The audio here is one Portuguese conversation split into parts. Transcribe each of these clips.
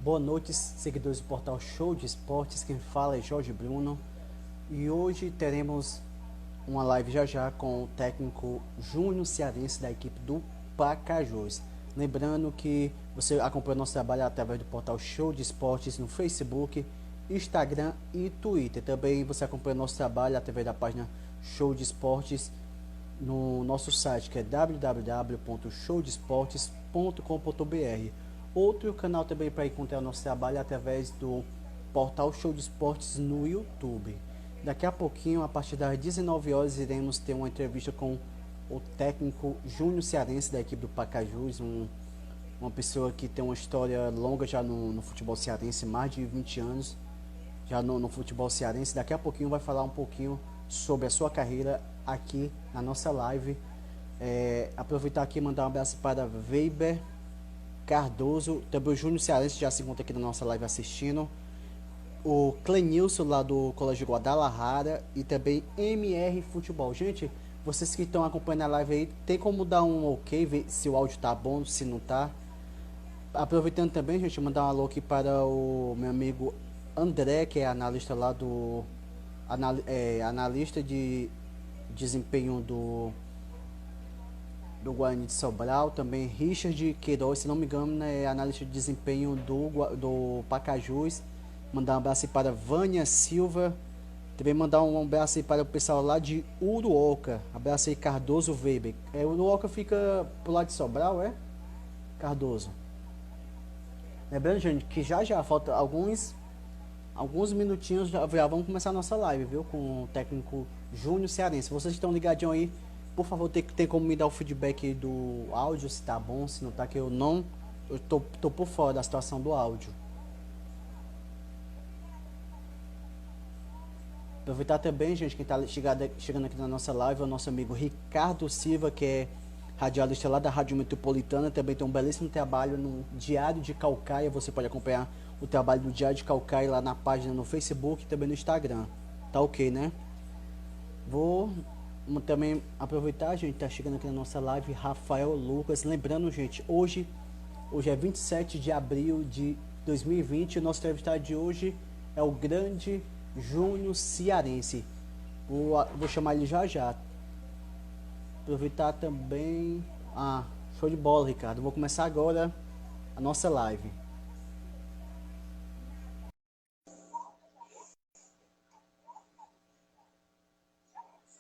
Boa noite, seguidores do portal Show de Esportes. Quem fala é Jorge Bruno. E hoje teremos uma live já já com o técnico Júnior Cearense da equipe do Pacajus. Lembrando que você acompanha nosso trabalho através do portal Show de Esportes no Facebook, Instagram e Twitter. Também você acompanha nosso trabalho através da página Show de Esportes no nosso site, que é www.showdesportes.com.br. Outro canal também para encontrar o nosso trabalho é através do portal Show de Esportes no YouTube. Daqui a pouquinho, a partir das 19 horas, iremos ter uma entrevista com o técnico Júnior Cearense da equipe do Pacajus, uma pessoa que tem uma história longa já no futebol cearense, mais de 20 anos já no futebol cearense. Daqui a pouquinho vai falar um pouquinho sobre a sua carreira aqui na nossa live. Aproveitar aqui e mandar um abraço para Weber Cardoso, também o Júnior Cearense já se encontra aqui na nossa live assistindo, o Clenilson lá do Colégio Guadalajara e também MR Futebol. Gente, vocês que estão acompanhando a live aí, tem como dar um ok, ver se o áudio tá bom, se não tá. Aproveitando também, gente, mandar um alô aqui para o meu amigo André, que é analista lá analista de desempenho do Guarani de Sobral, também Richard Queiroz, se não me engano, é analista de desempenho do Pacajus. Mandar um abraço aí para Vânia Silva, também mandar um abraço aí para o pessoal lá de Uruoca, abraço aí Cardoso Weber. Uruoca fica pro lado de Sobral, Cardoso? Lembrando, gente, que já falta alguns minutinhos, já vamos começar a nossa live, viu, com o técnico Júnior Cearense. Vocês estão ligadinhos aí, por favor, tem como me dar o feedback do áudio, se tá bom, se não tá, que eu tô por fora da situação do áudio. Aproveitar também, gente, quem tá chegando aqui na nossa live é o nosso amigo Ricardo Silva, que é radialista lá da Rádio Metropolitana, também tem um belíssimo trabalho no Diário de Caucaia. Você pode acompanhar o trabalho do Diário de Caucaia lá na página no Facebook e também no Instagram. Tá ok, né? Vou também aproveitar, gente, tá chegando aqui na nossa live Rafael Lucas. Lembrando, gente, hoje é 27 de abril de 2020. O nosso entrevistado de hoje é o grande Júnior Cearense. Vou chamar ele já já. Aproveitar também. Show de bola, Ricardo. Vou começar agora a nossa live.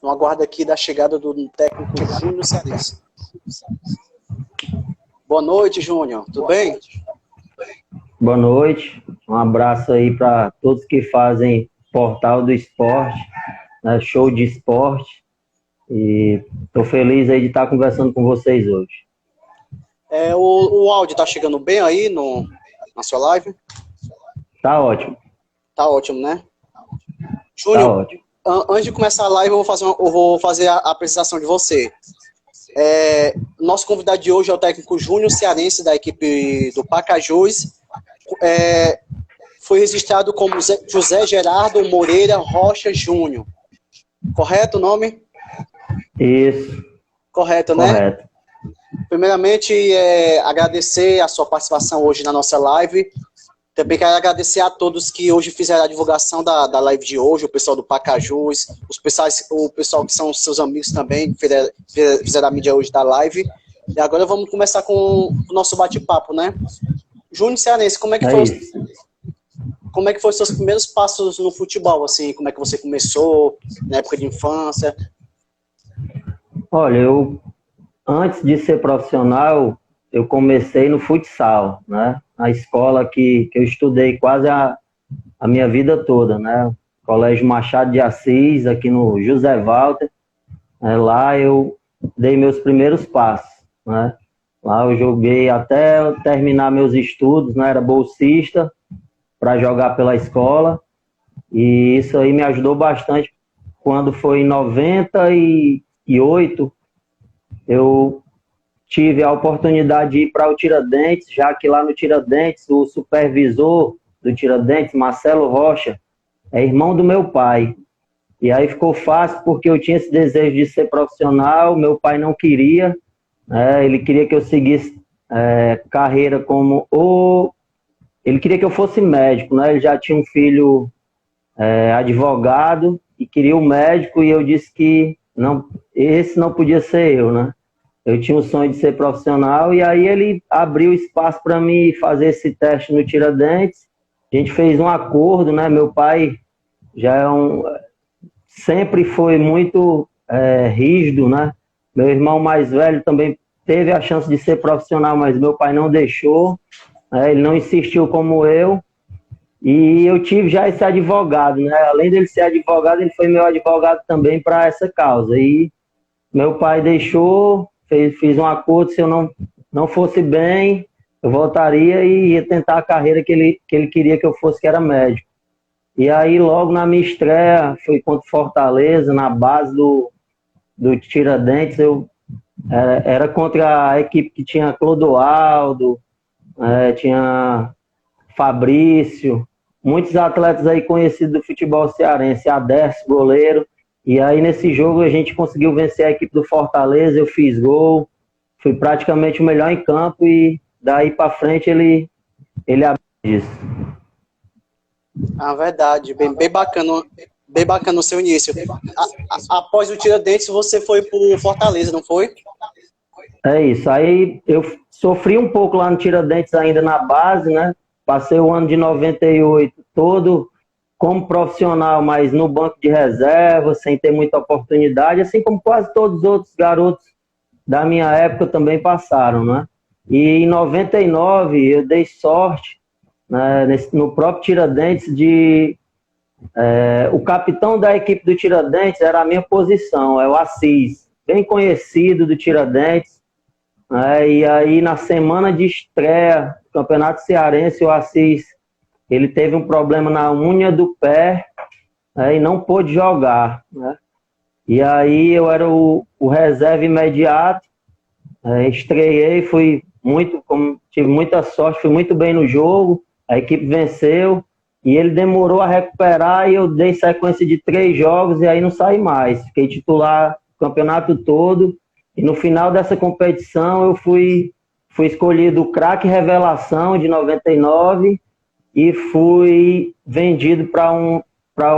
No aguardo aqui da chegada do técnico Júnior Cearense. Boa noite, Júnior. Tudo bem? Boa noite. Um abraço aí para todos que fazem Portal do Esporte, né, Show de Esporte. E estou feliz aí de estar conversando com vocês hoje. O áudio tá chegando bem aí na sua live? Tá ótimo. Tá ótimo, né? Júnior, tá ótimo. Antes de começar a live, eu vou fazer a apresentação de você. Nosso convidado de hoje é o técnico Júnior Cearense da equipe do Pacajus. Foi registrado como José Gerardo Moreira Rocha Júnior. Correto o nome? Isso. Correto, né? Correto. Primeiramente, agradecer a sua participação hoje na nossa live. Também quero agradecer a todos que hoje fizeram a divulgação da live de hoje, o pessoal do Pacajus, o pessoal que são seus amigos também, que fizeram a mídia hoje da live. E agora vamos começar com o nosso bate-papo, né? Júnior Cearense, como é que foi os seus primeiros passos no futebol, assim? Como é que você começou, na época de infância? Olha, antes de ser profissional, eu comecei no futsal, né? A escola que eu estudei quase a minha vida toda, né? Colégio Machado de Assis, aqui no José Walter. Lá eu dei meus primeiros passos, né? Lá eu joguei até eu terminar meus estudos, né? Era bolsista para jogar pela escola. E isso aí me ajudou bastante. Quando foi em 98, eu tive a oportunidade de ir para o Tiradentes, já que lá no Tiradentes, o supervisor do Tiradentes, Marcelo Rocha, é irmão do meu pai. E aí ficou fácil porque eu tinha esse desejo de ser profissional, meu pai não queria, ele queria que eu seguisse carreira como ou ele queria que eu fosse médico, né? Ele já tinha um filho advogado e queria um médico, e eu disse que não, esse não podia ser eu, né? Eu tinha o sonho de ser profissional, e aí ele abriu espaço para mim fazer esse teste no Tiradentes. A gente fez um acordo, né? Meu pai já sempre foi muito rígido, né? Meu irmão mais velho também teve a chance de ser profissional, mas meu pai não deixou, né? Ele não insistiu como eu. E eu tive já esse advogado, né? Além dele ser advogado, ele foi meu advogado também para essa causa. E meu pai deixou, fiz um acordo, se eu não fosse bem, eu voltaria e ia tentar a carreira que ele queria que eu fosse, que era médico. E aí, logo na minha estreia, fui contra o Fortaleza, na base do Tiradentes. Era contra a equipe que tinha Clodoaldo, tinha Fabrício, muitos atletas aí conhecidos do futebol cearense, Aderson, goleiro. E aí, nesse jogo, a gente conseguiu vencer a equipe do Fortaleza, eu fiz gol, fui praticamente o melhor em campo, e daí para frente ele abriu isso. Ah, verdade, bem bacana o seu início. Após o Tiradentes, você foi pro Fortaleza, não foi? É isso, aí eu sofri um pouco lá no Tiradentes ainda na base, né? Passei o ano de 98 todo como profissional, mas no banco de reserva, sem ter muita oportunidade, assim como quase todos os outros garotos da minha época também passaram, né? E em 99 eu dei sorte, né, no próprio Tiradentes o capitão da equipe do Tiradentes era a minha posição, é o Assis, bem conhecido do Tiradentes, né? E aí na semana de estreia do Campeonato Cearense, o Assis, ele teve um problema na unha do pé, né, e não pôde jogar, né? E aí eu era o reserva imediato, estreiei, tive muita sorte, fui muito bem no jogo, a equipe venceu, e ele demorou a recuperar, e eu dei sequência de 3 jogos, e aí não saí mais. Fiquei titular o campeonato todo, e no final dessa competição eu fui escolhido o craque revelação de 99, e fui vendido para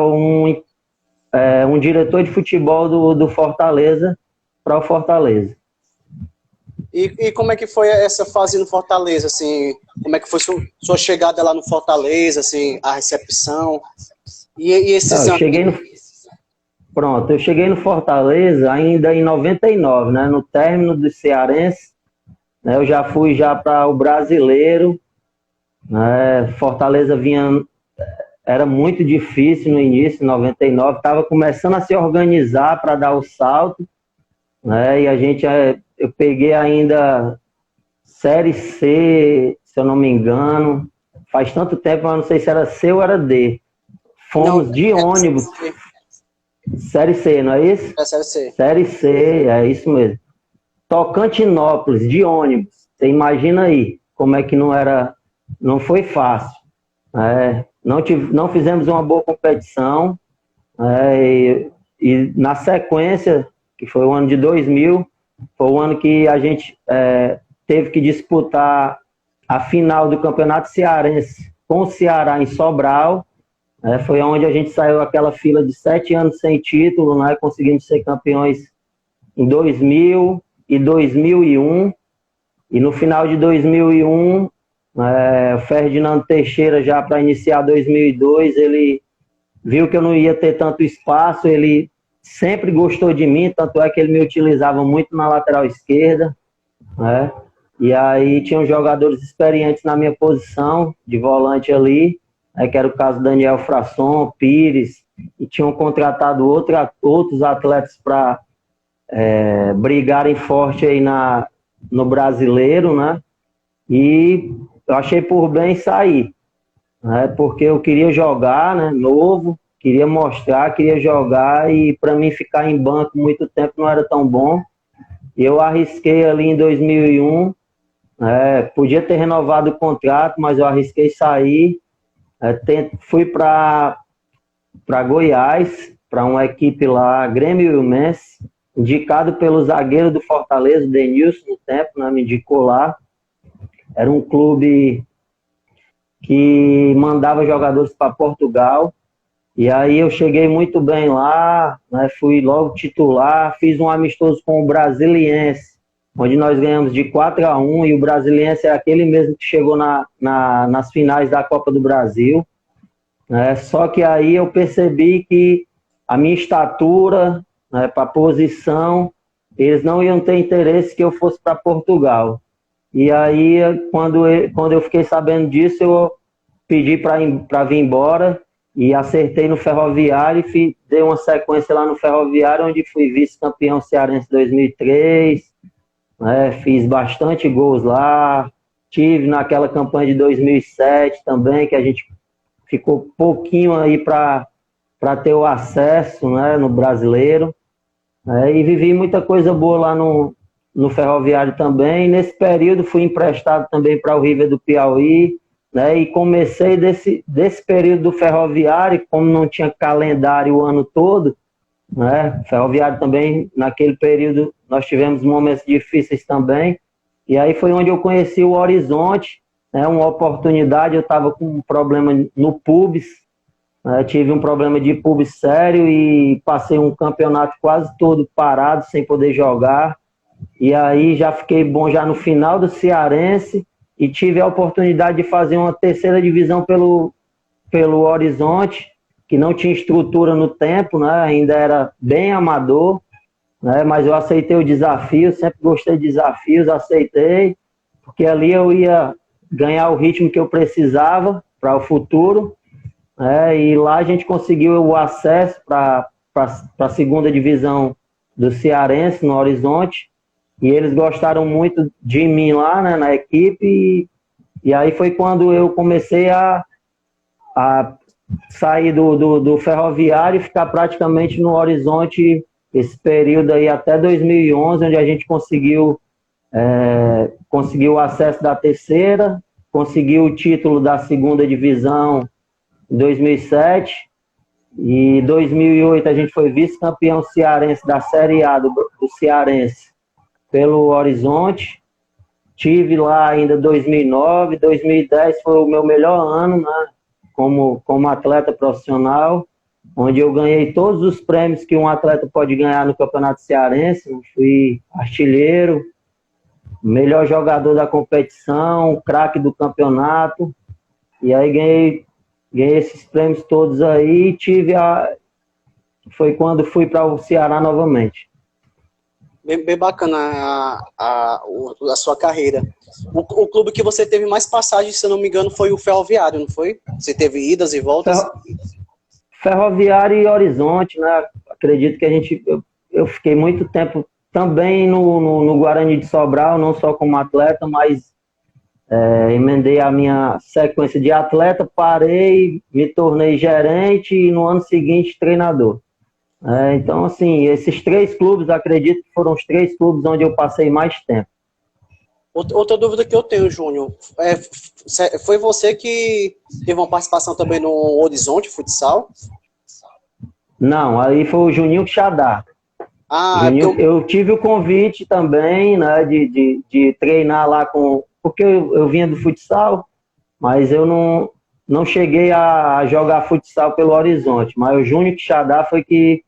um diretor de futebol do Fortaleza, para o Fortaleza. E como é que foi essa fase no Fortaleza, assim? Como é que foi sua chegada lá no Fortaleza, assim, a recepção? E esses anos? Eu cheguei no Fortaleza ainda em 99, né? No término do Cearense, né? Eu já fui para o Brasileiro, né? Fortaleza era muito difícil no início, em 99, estava começando a se organizar para dar o salto, né? E eu peguei ainda Série C, se eu não me engano, faz tanto tempo, mas não sei se era C ou era D. Fomos de ônibus. Série C, não é isso? É Série C. Série C, é isso mesmo. Tocantinópolis, de ônibus. Você imagina aí como é que não foi fácil. Não fizemos uma boa competição, e na sequência, que foi o ano de 2000, foi o ano que a gente teve que disputar a final do Campeonato Cearense com o Ceará em Sobral. Foi onde a gente saiu aquela fila de 7 anos sem título, né? Conseguimos ser campeões em 2000 e 2001. E no final de 2001, o Ferdinando Teixeira, já para iniciar 2002, ele viu que eu não ia ter tanto espaço, ele sempre gostou de mim, tanto é que ele me utilizava muito na lateral esquerda, né? E aí tinham jogadores experientes na minha posição, de volante ali, que era o caso do Daniel Frasson, Pires, e tinham contratado outros atletas para brigarem forte aí no Brasileiro, né? E eu achei por bem sair, né? Porque eu queria jogar, né? Novo, queria mostrar, queria jogar, e para mim ficar em banco muito tempo não era tão bom. Eu arrisquei ali em 2001, podia ter renovado o contrato, mas eu arrisquei sair. Fui para Goiás, para uma equipe lá, Grêmio Ilmense, indicado pelo zagueiro do Fortaleza, Denilson, no tempo, né, me indicou lá. Era um clube que mandava jogadores para Portugal. E aí eu cheguei muito bem lá, né, fui logo titular, fiz um amistoso com o Brasiliense, onde nós ganhamos de 4-1, e o Brasiliense é aquele mesmo que chegou nas finais da Copa do Brasil. Né? Só que aí eu percebi que a minha estatura, né, para posição, eles não iam ter interesse que eu fosse para Portugal. E aí, quando eu fiquei sabendo disso, eu pedi para vir embora e acertei no Ferroviário e dei uma sequência lá no Ferroviário, onde fui vice-campeão cearense 2003, né, fiz bastante gols lá, tive naquela campanha de 2007 também, que a gente ficou pouquinho aí para ter o acesso, né, no Brasileiro, né, e vivi muita coisa boa lá no Ferroviário também. Nesse período fui emprestado também para o River do Piauí, né, e comecei desse período do Ferroviário, como não tinha calendário o ano todo, né, Ferroviário também, naquele período nós tivemos momentos difíceis também, e aí foi onde eu conheci o Horizonte, né, uma oportunidade. Eu estava com um problema no pubis, né, tive um problema de pubis sério e passei um campeonato quase todo parado, sem poder jogar, e aí já fiquei bom já no final do Cearense, e tive a oportunidade de fazer uma terceira divisão pelo Horizonte, que não tinha estrutura no tempo, né? Ainda era bem amador, né? Mas eu aceitei o desafio, sempre gostei de desafios, aceitei, porque ali eu ia ganhar o ritmo que eu precisava para o futuro, né? E lá a gente conseguiu o acesso para a segunda divisão do Cearense, no Horizonte, e eles gostaram muito de mim lá, né, na equipe, e aí foi quando eu comecei a sair do Ferroviário e ficar praticamente no Horizonte esse período aí até 2011, onde a gente conseguiu o acesso da terceira, conseguiu o título da segunda divisão em 2007, e em 2008 a gente foi vice-campeão cearense da Série A do Cearense pelo Horizonte. Tive lá ainda 2009, 2010 foi o meu melhor ano, né, como atleta profissional, onde eu ganhei todos os prêmios que um atleta pode ganhar no Campeonato Cearense. Eu fui artilheiro, melhor jogador da competição, craque do campeonato, e aí ganhei esses prêmios todos aí. Foi quando fui para o Ceará novamente. Bem bacana a sua carreira. O clube que você teve mais passagem, se eu não me engano, foi o Ferroviário, não foi? Você teve idas e voltas? Ferroviário e Horizonte, né? Acredito que eu fiquei muito tempo também no Guarani de Sobral, não só como atleta, mas emendei a minha sequência de atleta, parei, me tornei gerente e no ano seguinte treinador. Então, assim, esses 3 clubes, acredito que foram os 3 clubes onde eu passei mais tempo. Outra dúvida que eu tenho, Júnior, foi você que teve uma participação também no Horizonte Futsal? Não, aí foi o Juninho Quixadá. Juninho, eu tive o convite também, né, de treinar lá porque eu vinha do futsal, mas eu não cheguei a jogar futsal pelo Horizonte, mas o Júnior Quixadá foi que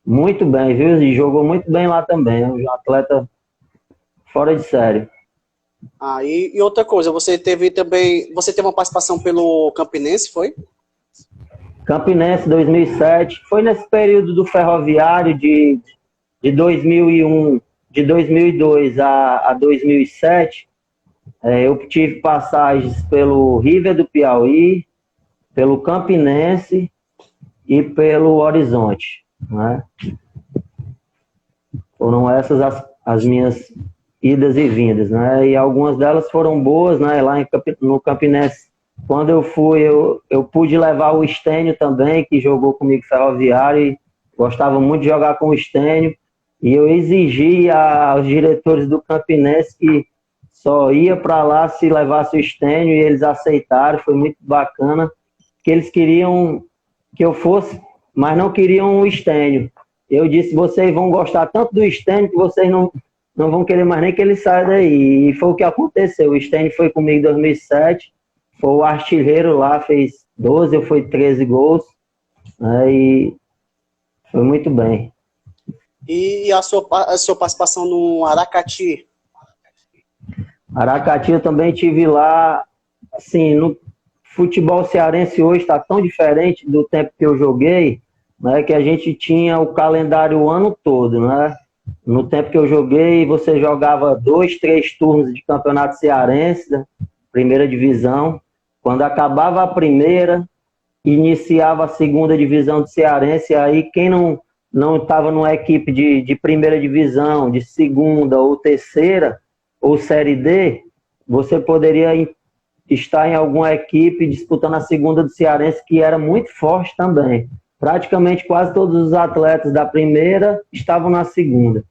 muito bem, viu? E jogou muito bem lá também, é um atleta fora de série. E outra coisa, você teve uma participação pelo Campinense, foi? Campinense 2007, foi nesse período do Ferroviário de 2001, de 2002 a 2007, eu tive passagens pelo River do Piauí, pelo Campinense e pelo Horizonte, né? Foram essas as minhas idas e vindas, né? E algumas delas foram boas, né? Lá no Campinense, quando eu fui, eu pude levar o Estênio também, que jogou comigo Ferroviário, e gostava muito de jogar com o Estênio, e eu exigi aos diretores do Campinense que só ia para lá se levasse o Estênio, e eles aceitaram. Foi muito bacana, que eles queriam que eu fosse, mas não queriam o Estênio. Eu disse: vocês vão gostar tanto do Estênio que vocês não vão querer mais nem que ele saia daí. E foi o que aconteceu. O Estênio foi comigo em 2007, foi o artilheiro lá, fez 12 ou foi 13 gols, né, e foi muito bem. E a sua participação no Aracati? Aracati eu também tive lá, assim, no futebol cearense hoje está tão diferente do tempo que eu joguei, né, que a gente tinha o calendário o ano todo, né? No tempo que eu joguei, você jogava 2, 3 turnos de campeonato cearense, né, primeira divisão. Quando acabava a primeira, iniciava a segunda divisão do cearense, e aí quem não estava numa equipe de primeira divisão, de segunda ou terceira, ou Série D, você poderia estar em alguma equipe disputando a segunda do cearense, que era muito forte também. Praticamente quase todos os atletas da primeira estavam na segunda.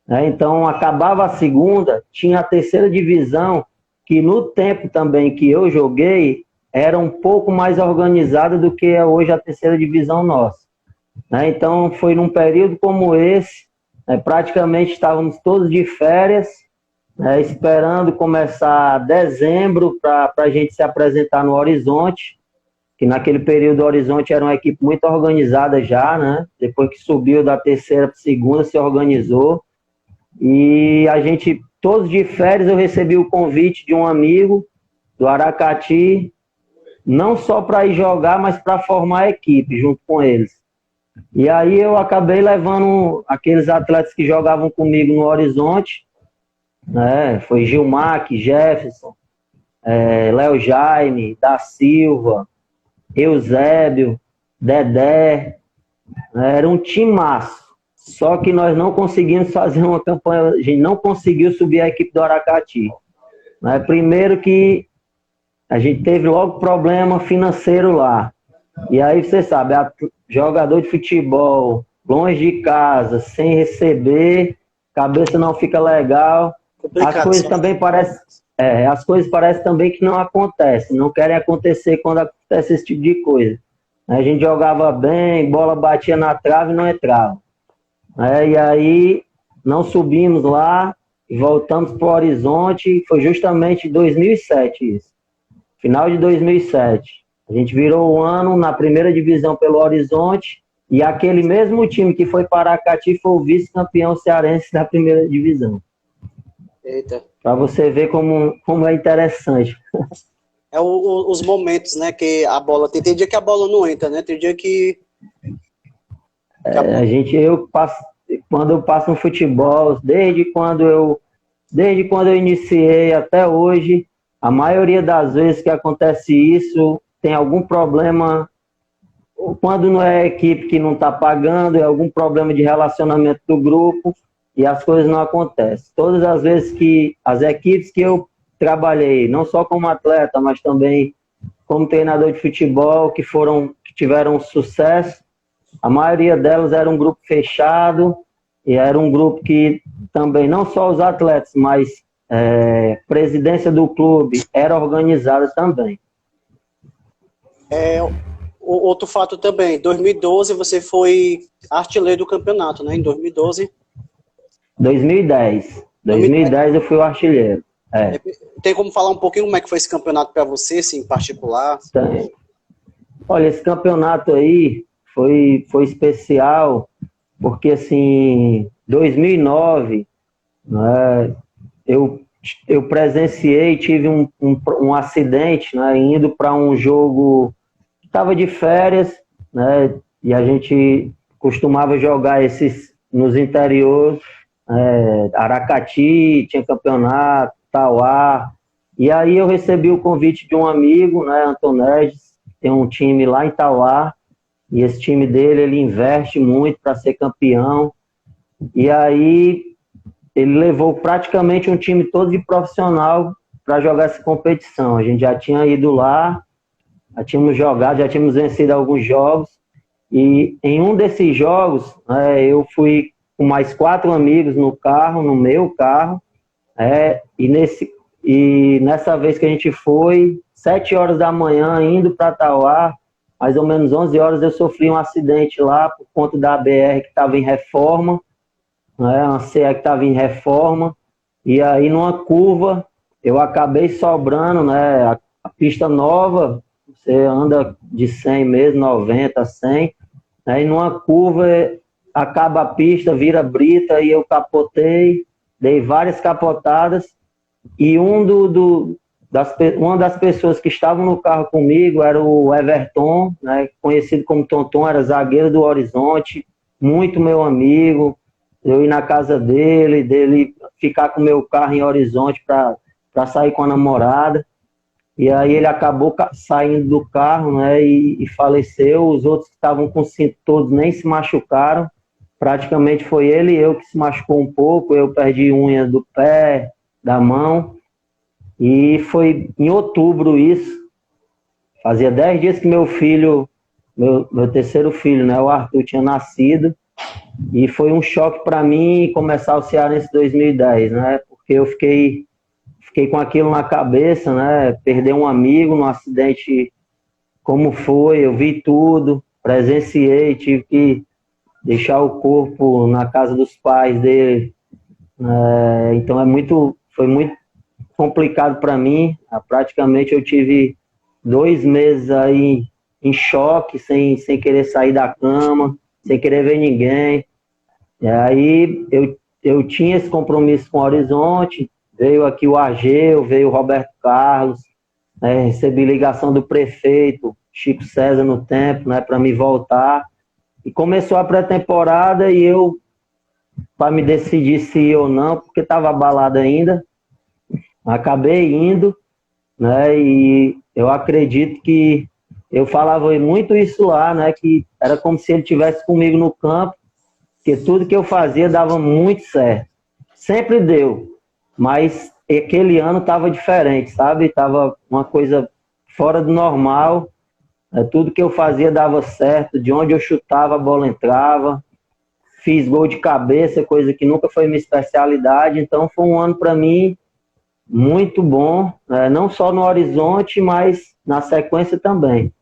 Então, acabava a segunda, tinha a terceira divisão, que no tempo também que eu joguei, era um pouco mais organizada do que é hoje a terceira divisão nossa. Então, foi num período como esse, praticamente estávamos todos de férias, esperando começar dezembro para a gente se apresentar no Horizonte, que naquele período o Horizonte era uma equipe muito organizada já, né? Depois que subiu da terceira para a segunda, se organizou. E a gente, todos de férias, eu recebi o convite de um amigo do Aracati, não só para ir jogar, mas para formar a equipe junto com eles. E aí eu acabei levando aqueles atletas que jogavam comigo no Horizonte, né? Foi Gilmar, Jefferson, Léo Jaime, da Silva, Eusébio, Dedé, era um timaço. Só que nós não conseguimos fazer uma campanha, a gente não conseguiu subir a equipe do Aracati. Primeiro que a gente teve logo problema financeiro lá. E aí você sabe, jogador de futebol, longe de casa, sem receber, cabeça não fica legal. As coisas também parecem, as coisas parecem também que não acontecem, não querem acontecer quando acontece esse tipo de coisa. A gente jogava bem, bola batia na trave e não entrava. E aí não subimos lá, voltamos para o Horizonte, foi justamente em 2007 isso, final de 2007. A gente virou o ano na primeira divisão pelo Horizonte, e aquele mesmo time que foi para Aracati foi o vice-campeão cearense da primeira divisão. Eita. Para você ver como é interessante. Os momentos, né, que a bola... Tem dia que a bola não entra, né? Tem dia que... Quando eu passo no futebol, desde quando eu iniciei até hoje, a maioria das vezes que acontece isso, tem algum problema, quando não é a equipe que não está pagando, é algum problema de relacionamento do grupo, e as coisas não acontecem. Todas as vezes que as equipes que eu trabalhei, não só como atleta, mas também como treinador de futebol, que tiveram sucesso, a maioria delas era um grupo fechado, e era um grupo que também, não só os atletas, mas presidência do clube era organizada também. Outro fato também, em 2012 você foi artilheiro do campeonato, né? Em 2012. 2010 eu fui o artilheiro. Tem como falar um pouquinho como é que foi esse campeonato para você, assim, em particular? Tem. Olha, esse campeonato aí foi especial, porque assim, 2009, né, eu presenciei, tive um acidente, né, indo para um jogo, estava de férias, né, e a gente costumava jogar esses nos interiores, Aracati, tinha campeonato, Tauá, e aí eu recebi o convite de um amigo, né, Antonedes, tem um time lá em Tauá, e esse time dele, ele investe muito para ser campeão, e aí ele levou praticamente um time todo de profissional para jogar essa competição. A gente já tinha ido lá, já tínhamos jogado, já tínhamos vencido alguns jogos, e em um desses jogos, eu fui com mais 4 amigos no meu carro, e nessa vez que a gente foi, 7 horas da manhã, indo para Tauá, mais ou menos 11 horas, eu sofri um acidente lá por conta da BR que estava em reforma, uma CE que estava em reforma, e aí numa curva eu acabei sobrando, né? a pista nova, você anda de 100 mesmo, 90, 100, aí numa curva acaba a pista, vira brita, e eu capotei, dei várias capotadas, e uma das pessoas que estavam no carro comigo era o Everton, né, conhecido como Tonton, era zagueiro do Horizonte, muito meu amigo. Eu ir na casa dele ficar com o meu carro em Horizonte para sair com a namorada. E aí ele acabou saindo do carro, né, e faleceu. Os outros que estavam com cinto todos nem se machucaram. Praticamente foi ele e eu que se machucou um pouco. Eu perdi unha do pé, da mão. E foi em outubro isso. Fazia 10 dias que meu filho, meu terceiro filho, né, o Arthur, tinha nascido. E foi um choque para mim começar o Cearense 2010, né? Porque eu fiquei com aquilo na cabeça, né? Perder um amigo num acidente como foi, eu vi tudo, presenciei, tive que deixar o corpo na casa dos pais dele. Então foi muito complicado para mim. Praticamente eu tive 2 meses aí em choque, sem querer sair da cama, sem querer ver ninguém. E aí eu tinha esse compromisso com o Horizonte, veio aqui o Ageu, veio o Roberto Carlos, né, recebi ligação do prefeito, Chico César no tempo, né, para me voltar. E começou a pré-temporada e eu, para me decidir se ia ou não, porque estava abalado ainda, acabei indo, né, e eu acredito que eu falava muito isso lá, né, que era como se ele estivesse comigo no campo, porque tudo que eu fazia dava muito certo. Sempre deu, mas aquele ano estava diferente, sabe? Estava uma coisa fora do normal. Tudo que eu fazia dava certo, de onde eu chutava a bola entrava. Fiz gol de cabeça, coisa que nunca foi minha especialidade. Então foi um ano para mim muito bom, não só no Horizonte, mas na sequência também.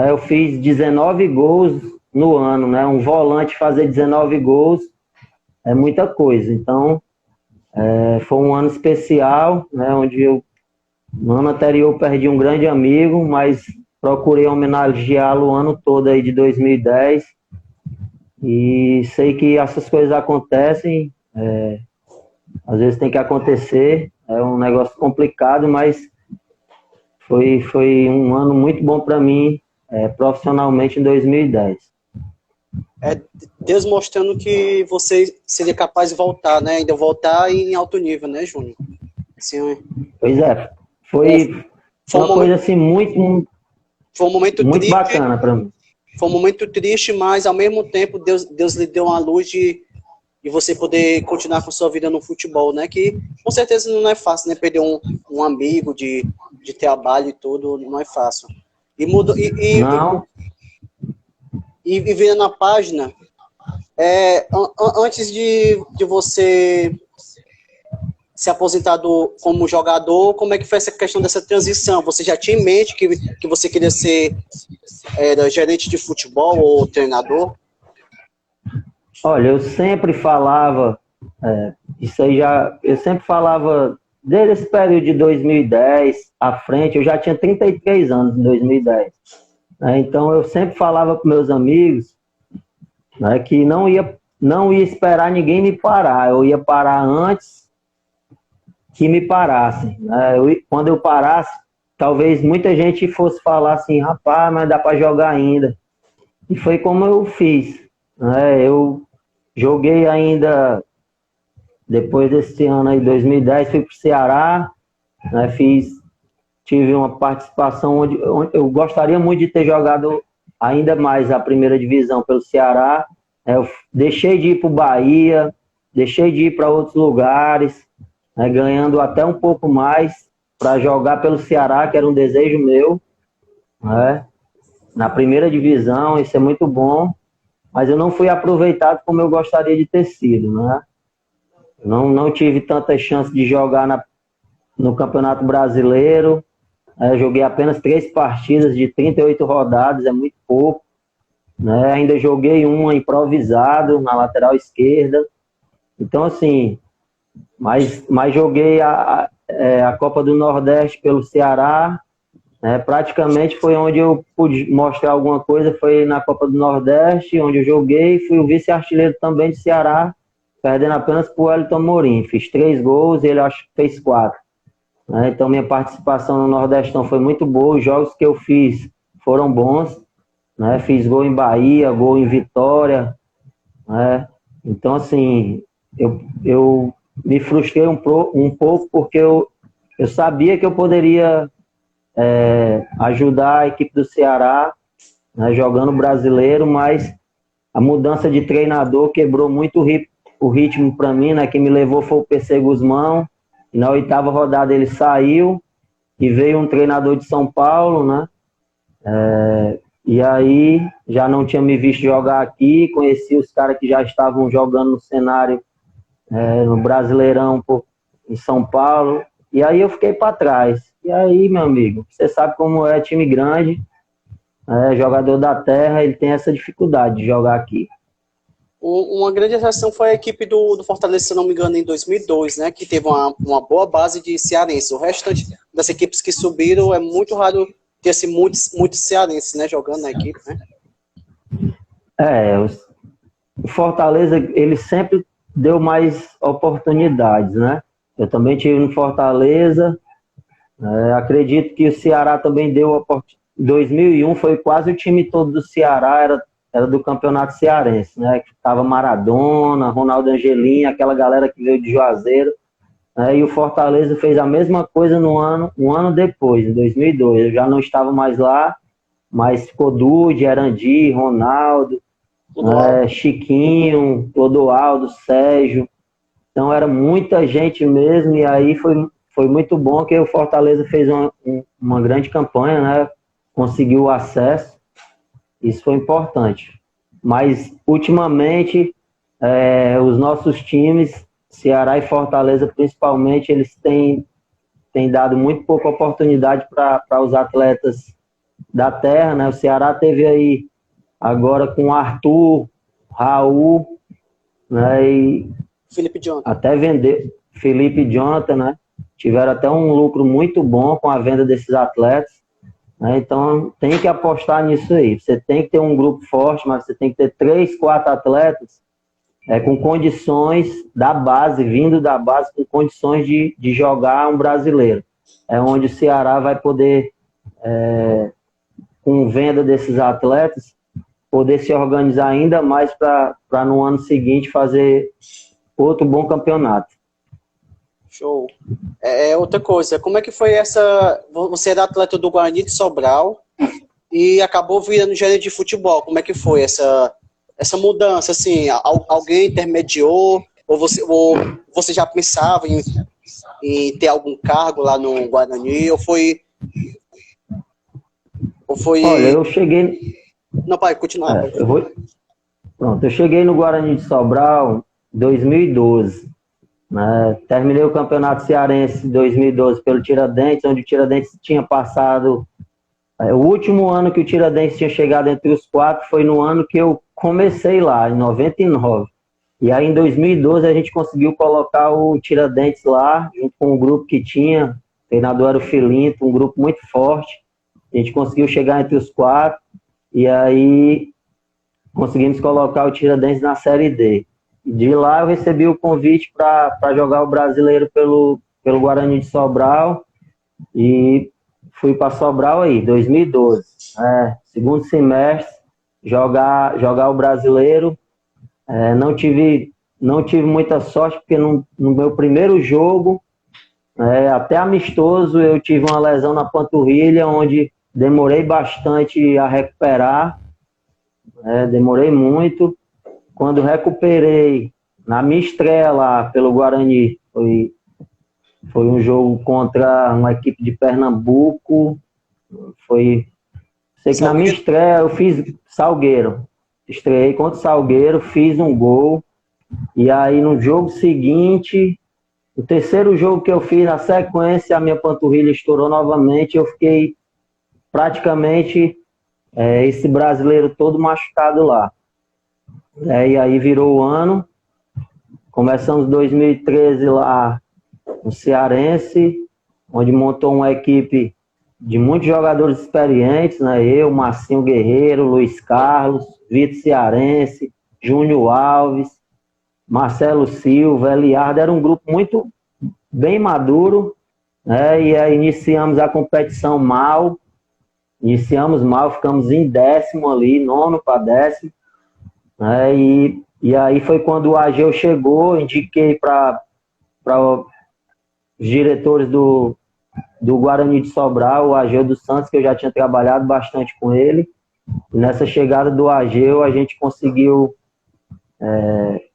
Eu fiz 19 gols no ano, né? Um volante fazer 19 gols é muita coisa. Então, foi um ano especial, né? Onde no ano anterior eu perdi um grande amigo, mas procurei homenageá-lo o ano todo aí de 2010. E sei que essas coisas acontecem, às vezes tem que acontecer, é um negócio complicado, mas foi um ano muito bom para mim, profissionalmente em 2010. Deus mostrando que você seria capaz de voltar, né? Ainda voltar em alto nível, né, Júnior? Assim, pois é, foi uma coisa assim muito triste, bacana para mim. Foi um momento triste, mas ao mesmo tempo Deus lhe deu uma luz de você poder continuar com sua vida no futebol, né? Que com certeza não é fácil, né? Perder um amigo de trabalho e tudo, não é fácil. Não. E vendo na página, antes de você se aposentar como jogador, como é que foi essa questão dessa transição? Você já tinha em mente que você queria ser gerente de futebol ou treinador? Olha, eu sempre falava, eu sempre falava, desde esse período de 2010 à frente, eu já tinha 33 anos em 2010. Então eu sempre falava com meus amigos, né, que não ia esperar ninguém me parar, eu ia parar antes que me parassem. Quando eu parasse, talvez muita gente fosse falar assim, rapaz, mas dá para jogar ainda. E foi como eu fiz. Eu joguei ainda, depois desse ano aí, 2010, fui para o Ceará, tive uma participação onde eu gostaria muito de ter jogado ainda mais a primeira divisão pelo Ceará. Eu deixei de ir para o Bahia, deixei de ir para outros lugares, ganhando até um pouco mais para jogar pelo Ceará, que era um desejo meu, na primeira divisão. Isso é muito bom, mas eu não fui aproveitado como eu gostaria de ter sido. Não tive tanta chance de jogar no Campeonato Brasileiro. Joguei apenas 3 partidas de 38 rodadas, é muito pouco. Ainda joguei uma improvisado na lateral esquerda. Então, assim, mas joguei a Copa do Nordeste pelo Ceará, Praticamente foi onde eu pude mostrar alguma coisa, foi na Copa do Nordeste, onde eu joguei, fui o vice-artilheiro também de Ceará, perdendo apenas para o Wellington Amorim. Fiz 3 gols e ele acho que fez 4. Então minha participação no Nordestão foi muito boa, os jogos que eu fiz foram bons, fiz gol em Bahia, gol em Vitória, então assim, eu me frustrei um pouco porque eu sabia que eu poderia ajudar a equipe do Ceará, jogando brasileiro, mas a mudança de treinador quebrou muito o ritmo para mim, Quem me levou foi o PC Guzmão, e na 8ª rodada ele saiu e veio um treinador de São Paulo, e aí já não tinha me visto jogar aqui, conheci os caras que já estavam jogando no cenário no Brasileirão em São Paulo, e aí eu fiquei para trás. E aí, meu amigo, você sabe como é time grande, jogador da terra, ele tem essa dificuldade de jogar aqui. Uma grande exceção foi a equipe do Fortaleza, se não me engano, em 2002, que teve uma boa base de cearenses. O restante das equipes que subiram é muito raro ter assim, muitos cearenses jogando na equipe. O Fortaleza, ele sempre deu mais oportunidades, Eu também tive no Fortaleza, acredito que o Ceará também deu oportunidade. Em 2001 foi quase o time todo do Ceará, era do Campeonato Cearense, Que estava Maradona, Ronaldo Angelim, aquela galera que veio de Juazeiro, e o Fortaleza fez a mesma coisa um ano depois, em 2002. Eu já não estava mais lá, mas ficou Dude, Erandi, Ronaldo, Chiquinho, Clodoaldo, Sérgio. Então era muita gente mesmo, e aí foi muito bom que o Fortaleza fez uma grande campanha, Conseguiu o acesso, isso foi importante. Mas ultimamente os nossos times, Ceará e Fortaleza principalmente, eles têm dado muito pouca oportunidade para os atletas da terra, O Ceará teve aí agora com Arthur, Raul, e Felipe Jonathan. Até vender Felipe Jonathan, Tiveram até um lucro muito bom com a venda desses atletas, Então tem que apostar nisso aí. Você tem que ter um grupo forte, mas você tem que ter 3, 4 atletas com condições da base, vindo da base, com condições de jogar um brasileiro. É onde o Ceará vai poder, com venda desses atletas, poder se organizar ainda mais para no ano seguinte fazer outro bom campeonato. Show. Outra coisa, como é que foi você era atleta do Guarani de Sobral e acabou virando gerente de futebol. Como é que foi essa mudança? Assim, alguém intermediou? Ou você já pensava em ter algum cargo lá no Guarani? Ou foi... Olha, eu cheguei... Não, pai, continuar. Pronto, eu cheguei no Guarani de Sobral em 2012. Terminei o Campeonato Cearense em 2012 pelo Tiradentes, onde o Tiradentes tinha passado... o último ano que o Tiradentes tinha chegado entre os 4 foi no ano que eu comecei lá, em 99. E aí em 2012 a gente conseguiu colocar o Tiradentes lá, junto com o grupo que tinha, o treinador era o Filinto, um grupo muito forte. A gente conseguiu chegar entre os 4 e aí conseguimos colocar o Tiradentes na Série D. De lá eu recebi o convite para jogar o brasileiro pelo Guarani de Sobral e fui para Sobral aí, 2012. Segundo semestre, jogar o brasileiro. Não tive muita sorte, porque no meu primeiro jogo, até amistoso, eu tive uma lesão na panturrilha, onde demorei bastante a recuperar. Demorei muito. Quando recuperei, na minha estreia lá pelo Guarani, foi um jogo contra uma equipe de Pernambuco. Sei que na minha estreia eu fiz Salgueiro. Estreiei contra o Salgueiro, fiz um gol. E aí no jogo seguinte, o terceiro jogo que eu fiz na sequência, a minha panturrilha estourou novamente. Eu fiquei praticamente esse brasileiro todo machucado lá. E aí virou o ano, começamos 2013 lá no Cearense, onde montou uma equipe de muitos jogadores experientes, né? Eu, Marcinho Guerreiro, Luiz Carlos, Vitor Cearense, Júnior Alves, Marcelo Silva, Eliardo. Era um grupo muito bem maduro, né? E aí iniciamos a competição mal, ficamos em 10º ali, 9º para 10º, né? E aí foi quando o Ageu chegou, indiquei para os diretores do Guarani de Sobral, o Ageu dos Santos, que eu já tinha trabalhado bastante com ele. E nessa chegada do Ageu, a gente conseguiu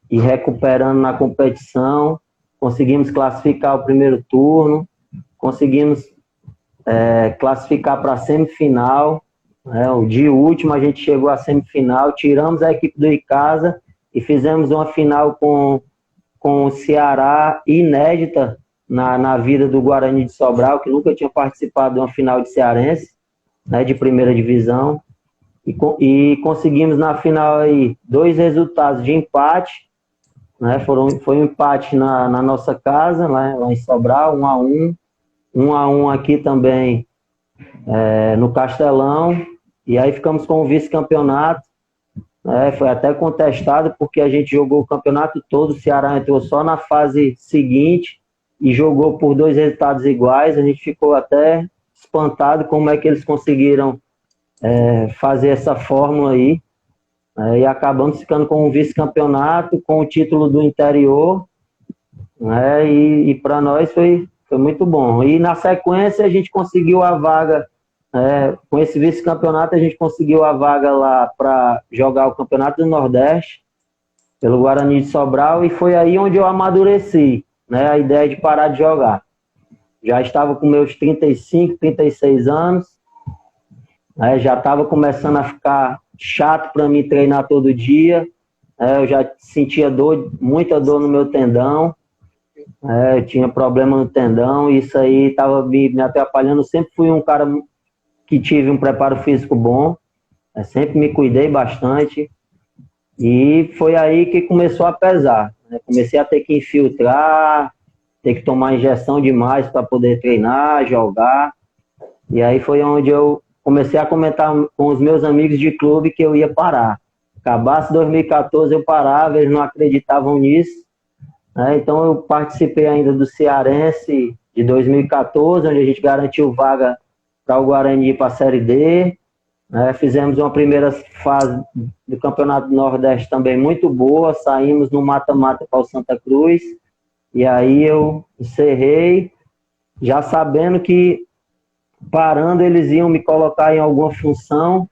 ir recuperando na competição, conseguimos classificar o primeiro turno, conseguimos classificar para a semifinal, né? O dia último a gente chegou à semifinal, tiramos a equipe do Icasa e fizemos uma final com o Ceará inédita na vida do Guarani de Sobral, que nunca tinha participado de uma final de cearense, né, de primeira divisão, e conseguimos na final aí 2 resultados de empate, né? Foi um empate na nossa casa, lá em Sobral, 1-1, 1-1 aqui também no Castelão, e aí ficamos com o vice-campeonato. Foi até contestado porque a gente jogou o campeonato todo, o Ceará entrou só na fase seguinte e jogou por 2 resultados iguais. A gente ficou até espantado como é que eles conseguiram fazer essa fórmula aí, e acabamos ficando com o vice-campeonato, com o título do interior, né? E para nós foi muito bom. E na sequência a gente conseguiu a vaga, com esse vice-campeonato a gente conseguiu a vaga lá para jogar o Campeonato do Nordeste pelo Guarani de Sobral, e foi aí onde eu amadureci, né, a ideia de parar de jogar. Já estava com meus 35, 36 anos, já estava começando a ficar chato para mim treinar todo dia, eu já sentia muita dor no meu tendão, eu tinha problema no tendão, e isso aí estava me atrapalhando. Eu sempre fui um cara que tive um preparo físico bom, sempre me cuidei bastante, e foi aí que começou a pesar, né? Comecei a ter que infiltrar, ter que tomar injeção demais para poder treinar, jogar, e aí foi onde eu comecei a comentar com os meus amigos de clube que eu ia parar. Acabasse 2014 eu parava, eles não acreditavam nisso, né? Então eu participei ainda do Cearense de 2014, onde a gente garantiu vaga para o Guarani para a Série D, né? Fizemos uma primeira fase do Campeonato do Nordeste também muito boa, saímos no mata-mata para o Santa Cruz, e aí eu encerrei, já sabendo que parando eles iam me colocar em alguma função,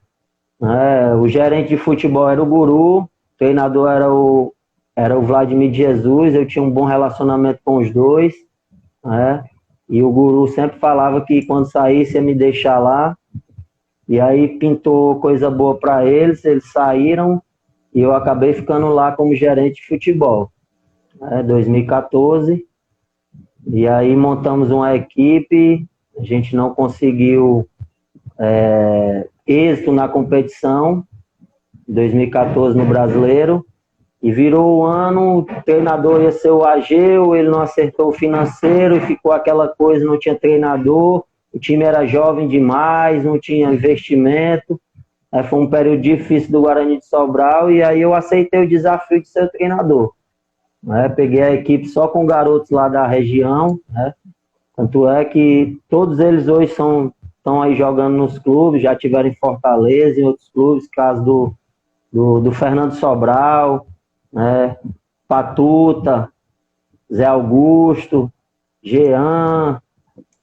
né? O gerente de futebol era o Guru, o treinador era o Vladimir Jesus, eu tinha um bom relacionamento com os dois, né? E o Guru sempre falava que quando saísse ia me deixar lá. E aí pintou coisa boa para eles saíram e eu acabei ficando lá como gerente de futebol. 2014. E aí montamos uma equipe, a gente não conseguiu êxito na competição, 2014 no Brasileiro. E virou o ano, o treinador ia ser o Ageu, ele não acertou o financeiro e ficou aquela coisa, não tinha treinador, o time era jovem demais, não tinha investimento. Foi um período difícil do Guarani de Sobral e aí eu aceitei o desafio de ser o treinador. Peguei a equipe só com garotos lá da região, né? Tanto é que todos eles hoje estão aí jogando nos clubes, já tiveram em Fortaleza, em outros clubes, caso do Fernando Sobral, né? Patuta, Zé Augusto, Jean,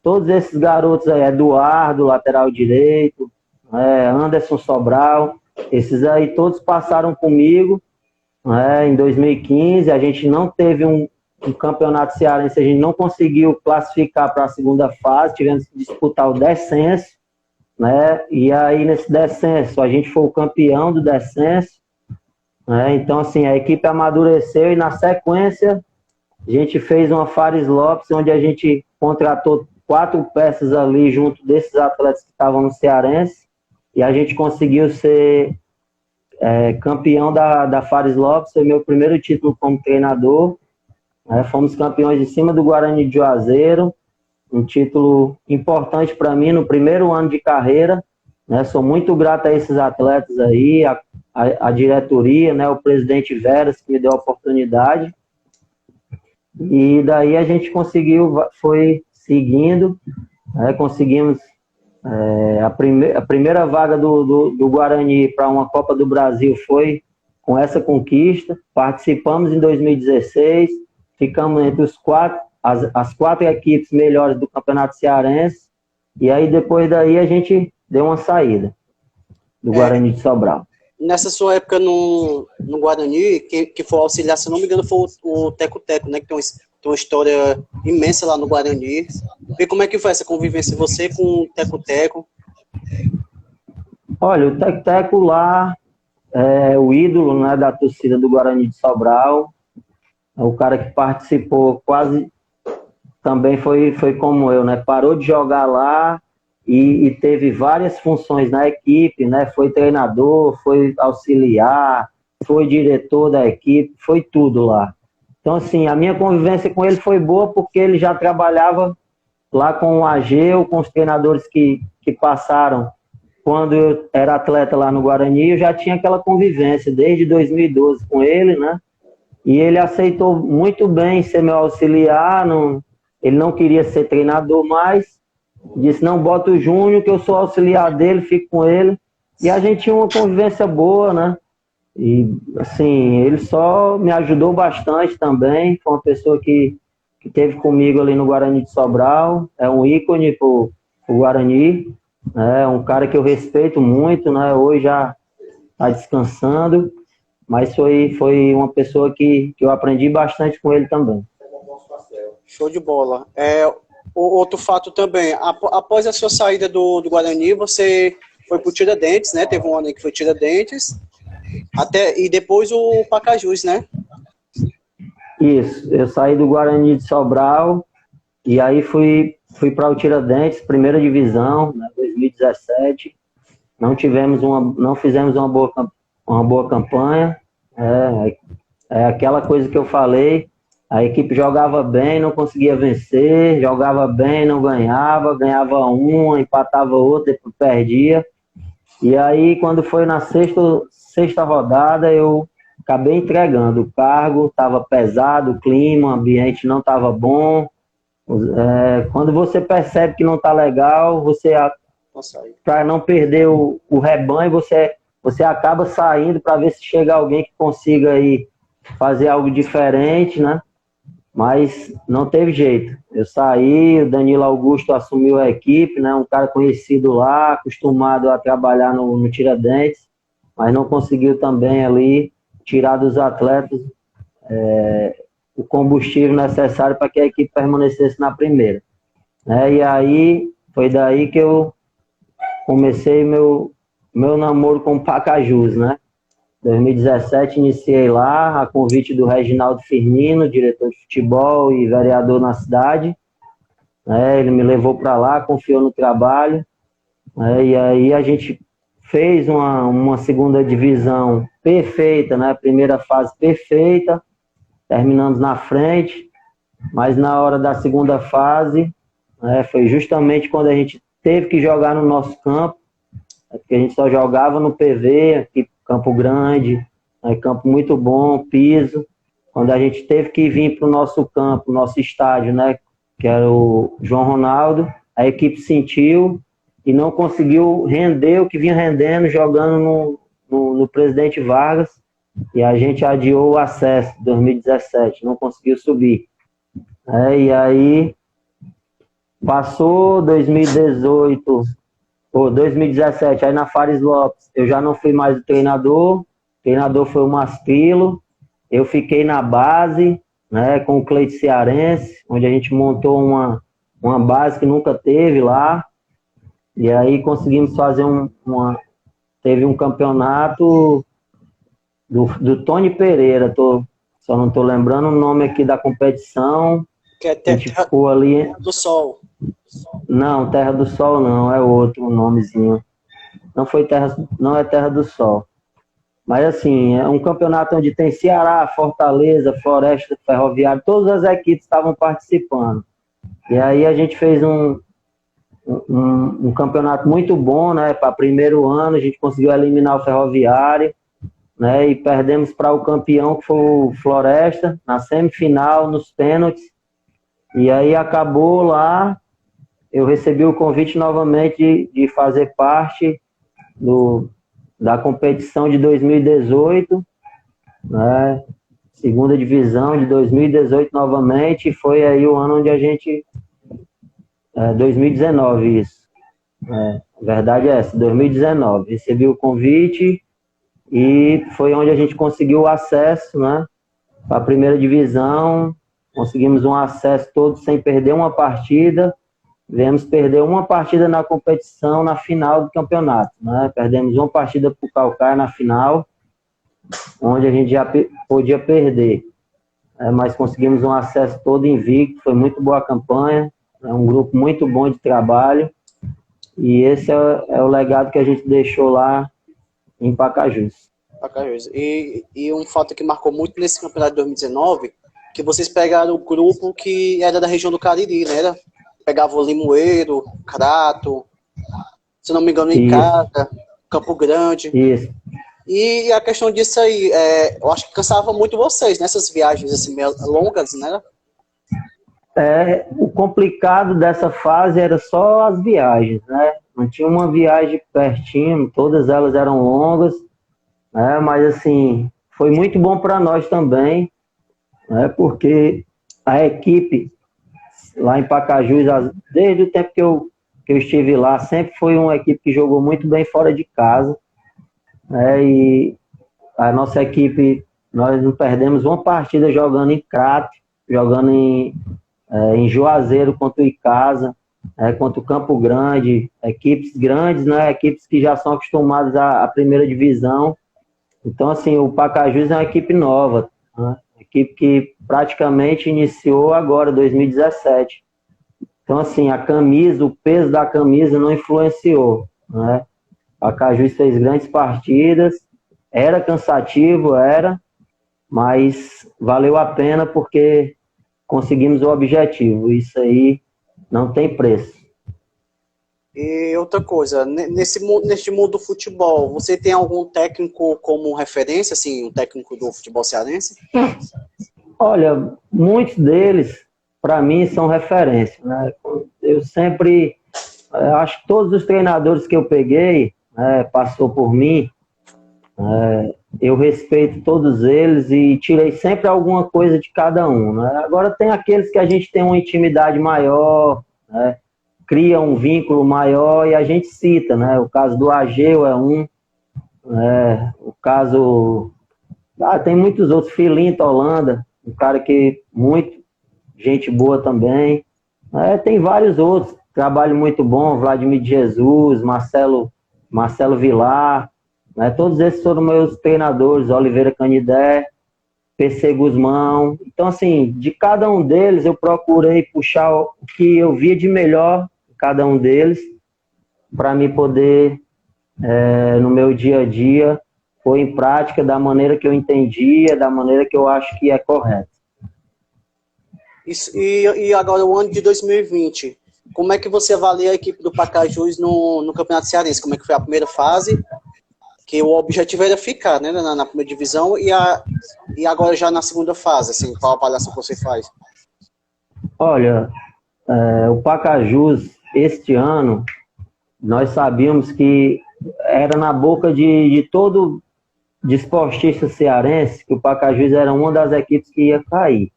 todos esses garotos aí, Eduardo, lateral direito, Anderson Sobral, esses aí todos passaram comigo, em 2015, a gente não teve um campeonato cearense, a gente não conseguiu classificar para a segunda fase, tivemos que disputar o descenso, né? E aí nesse descenso, a gente foi o campeão do descenso, então, assim, a equipe amadureceu e na sequência a gente fez uma Fares Lopes, onde a gente contratou 4 peças ali junto desses atletas que estavam no Cearense e a gente conseguiu ser campeão da Fares Lopes, foi meu primeiro título como treinador. Fomos campeões em cima do Guarani de Juazeiro, um título importante para mim no primeiro ano de carreira, né? Sou muito grato a esses atletas aí, a diretoria, né? O presidente Veras, que me deu a oportunidade. E daí a gente conseguiu, foi seguindo, né? Conseguimos a primeira vaga do Guarani para uma Copa do Brasil foi com essa conquista. Participamos em 2016, ficamos entre as quatro equipes melhores do Campeonato Cearense, e aí depois daí a gente deu uma saída do Guarani de Sobral. Nessa sua época no Guarani, que foi auxiliar, se não me engano, foi o Teco Teco, né? Que tem uma história imensa lá no Guarani. E como é que foi essa convivência você com o Teco Teco? Olha, o Teco Teco lá é o ídolo, né, da torcida do Guarani de Sobral. É o cara que participou quase, também foi como eu, né? Parou de jogar lá e teve várias funções na equipe, né? Foi treinador, foi auxiliar, foi diretor da equipe, foi tudo lá. Então, assim, a minha convivência com ele foi boa porque ele já trabalhava lá com o Ageu, com os treinadores que passaram. Quando eu era atleta lá no Guarani, eu já tinha aquela convivência desde 2012 com ele, né? E ele aceitou muito bem ser meu auxiliar, ele não queria ser treinador mais, disse, não, bota o Júnior, que eu sou auxiliar dele, fico com ele. E a gente tinha uma convivência boa, né? E, assim, ele só me ajudou bastante também, foi uma pessoa que esteve comigo ali no Guarani de Sobral, é um ícone pro Guarani, é um cara que eu respeito muito, né? Hoje já está descansando, mas foi uma pessoa que eu aprendi bastante com ele também. Show de bola. Outro fato também, após a sua saída do Guarani, você foi pro Tiradentes, né? Teve um ano que foi Tiradentes, e depois o Pacajus, né? Isso, eu saí do Guarani de Sobral e aí fui para o Tiradentes, primeira divisão, né, 2017. Não fizemos uma boa campanha. É aquela coisa que eu falei, a equipe jogava bem, não conseguia vencer, jogava bem, não ganhava uma, empatava outra, depois perdia. E aí, quando foi na sexta rodada, eu acabei entregando o cargo, estava pesado, o clima, o ambiente não estava bom. Quando você percebe que não está legal, para não perder o rebanho, você acaba saindo para ver se chega alguém que consiga aí fazer algo diferente, né? Mas não teve jeito. Eu saí, o Danilo Augusto assumiu a equipe, né? Um cara conhecido lá, acostumado a trabalhar no Tiradentes, mas não conseguiu também ali tirar dos atletas o combustível necessário para que a equipe permanecesse na primeira. E aí, foi daí que eu comecei meu namoro com o Pacajus, né? 2017 iniciei lá, a convite do Reginaldo Firmino, diretor de futebol e vereador na cidade. Ele me levou para lá, confiou no trabalho. E aí a gente fez uma segunda divisão perfeita, né? Primeira fase perfeita, terminamos na frente, mas na hora da segunda fase, foi justamente quando a gente teve que jogar no nosso campo, porque a gente só jogava no PV, aqui Campo Grande, campo muito bom, piso. Quando a gente teve que vir para o nosso campo, nosso estádio, né, que era o João Ronaldo, a equipe sentiu e não conseguiu render o que vinha rendendo, jogando no Presidente Vargas, e a gente adiou o acesso em 2017, não conseguiu subir. E aí passou 2018, ou 2017, aí na Fares Lopes, eu já não fui mais o treinador foi o Masprilo, eu fiquei na base, né, com o Cleito Cearense, onde a gente montou uma base que nunca teve lá, e aí conseguimos fazer teve um campeonato do Tony Pereira, só não estou lembrando o nome aqui da competição, que a gente ficou ali... do Sol. Não, Terra do Sol não, é outro nomezinho. Não é Terra do Sol. Mas assim, é um campeonato onde tem Ceará, Fortaleza, Floresta, Ferroviário, todas as equipes estavam participando. E aí a gente fez um campeonato muito bom, né? Para primeiro ano, a gente conseguiu eliminar o Ferroviário, né? E perdemos para o campeão, que foi o Floresta, na semifinal, nos pênaltis. E aí acabou lá, eu recebi o convite novamente de fazer parte da competição de 2018, né? Segunda divisão de 2018 novamente, e foi aí o ano onde a gente... 2019, isso. A verdade é essa, 2019. Recebi o convite e foi onde a gente conseguiu o acesso, né, para a primeira divisão. Conseguimos um acesso todo sem perder uma partida. Viemos perder uma partida na competição, na final do campeonato, né? Perdemos uma partida para o Caucaia na final, onde a gente já podia perder. Mas conseguimos um acesso todo invicto, foi muito boa a campanha. É um grupo muito bom de trabalho e esse é o legado que a gente deixou lá em Pacajus. E um fato que marcou muito nesse campeonato de 2019, que vocês pegaram o grupo que era da região do Cariri, né? Pegava o Limoeiro, Crato, se não me engano, Icata, Campo Grande. Isso. E a questão disso aí, eu acho que cansava muito vocês nessas viagens assim, meio longas, né? O complicado dessa fase era só as viagens, né? Não tinha uma viagem pertinho, todas elas eram longas, né? Mas assim, foi muito bom para nós também, né? Porque a equipe lá em Pacajus, desde o tempo que eu estive lá, sempre foi uma equipe que jogou muito bem fora de casa, né? E a nossa equipe, nós não perdemos uma partida jogando em Crato, jogando em Juazeiro contra o Icasa, contra o Campo Grande, equipes grandes, né? Equipes que já são acostumadas à primeira divisão. Então, assim, o Pacajus é uma equipe nova, né? Equipe que praticamente iniciou agora, 2017. Então, assim, a camisa, o peso da camisa não influenciou, né? O Pacajus fez grandes partidas, era cansativo, mas valeu a pena porque conseguimos o objetivo. Isso aí não tem preço. E outra coisa, neste mundo do futebol, você tem algum técnico como referência, assim, um técnico do futebol cearense? Olha, muitos deles, para mim, são referência, né? Eu sempre, acho que todos os treinadores que eu peguei, passou por mim, eu respeito todos eles e tirei sempre alguma coisa de cada um, né? Agora tem aqueles que a gente tem uma intimidade maior, né? Cria um vínculo maior e a gente cita, né? O caso do Ageu é um, o caso... tem muitos outros, Filinto Holanda, um cara que muito gente boa também. Tem vários outros, trabalho muito bom, Vladimir de Jesus, Marcelo Vilar, né? Todos esses foram meus treinadores, Oliveira Canidé, PC Guzmão. Então, assim, de cada um deles eu procurei puxar o que eu via de melhor em cada um deles para me poder, no meu dia a dia, pôr em prática da maneira que eu entendia, da maneira que eu acho que é correta. E agora, o ano de 2020, como é que você avalia a equipe do Pacajus no Campeonato Cearense? Como é que foi a primeira fase? Que o objetivo era ficar, né, na primeira divisão e agora já na segunda fase, assim, qual a avaliação que você faz? Olha, o Pacajus, este ano, nós sabíamos que era na boca de todo desportista cearense que o Pacajus era uma das equipes que ia cair,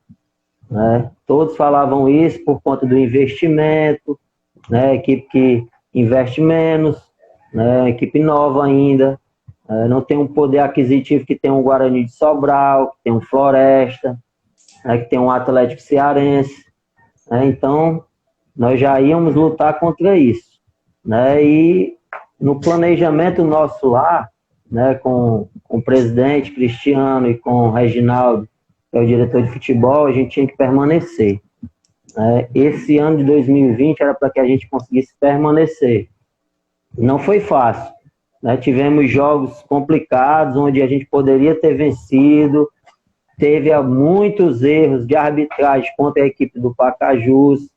né? Todos falavam isso por conta do investimento, né? Equipe que investe menos, né? Equipe nova ainda, não tem um poder aquisitivo que tem um Guarani de Sobral, que tem um Floresta, né? Que tem um Atlético Cearense, né? Então nós já íamos lutar contra isso, né? E no planejamento nosso lá, né, com o presidente Cristiano e com o Reginaldo, que é o diretor de futebol, a gente tinha que permanecer. Esse ano de 2020 era para que a gente conseguisse permanecer. Não foi fácil, né? Tivemos jogos complicados, onde a gente poderia ter vencido, teve muitos erros de arbitragem contra a equipe do Pacajus,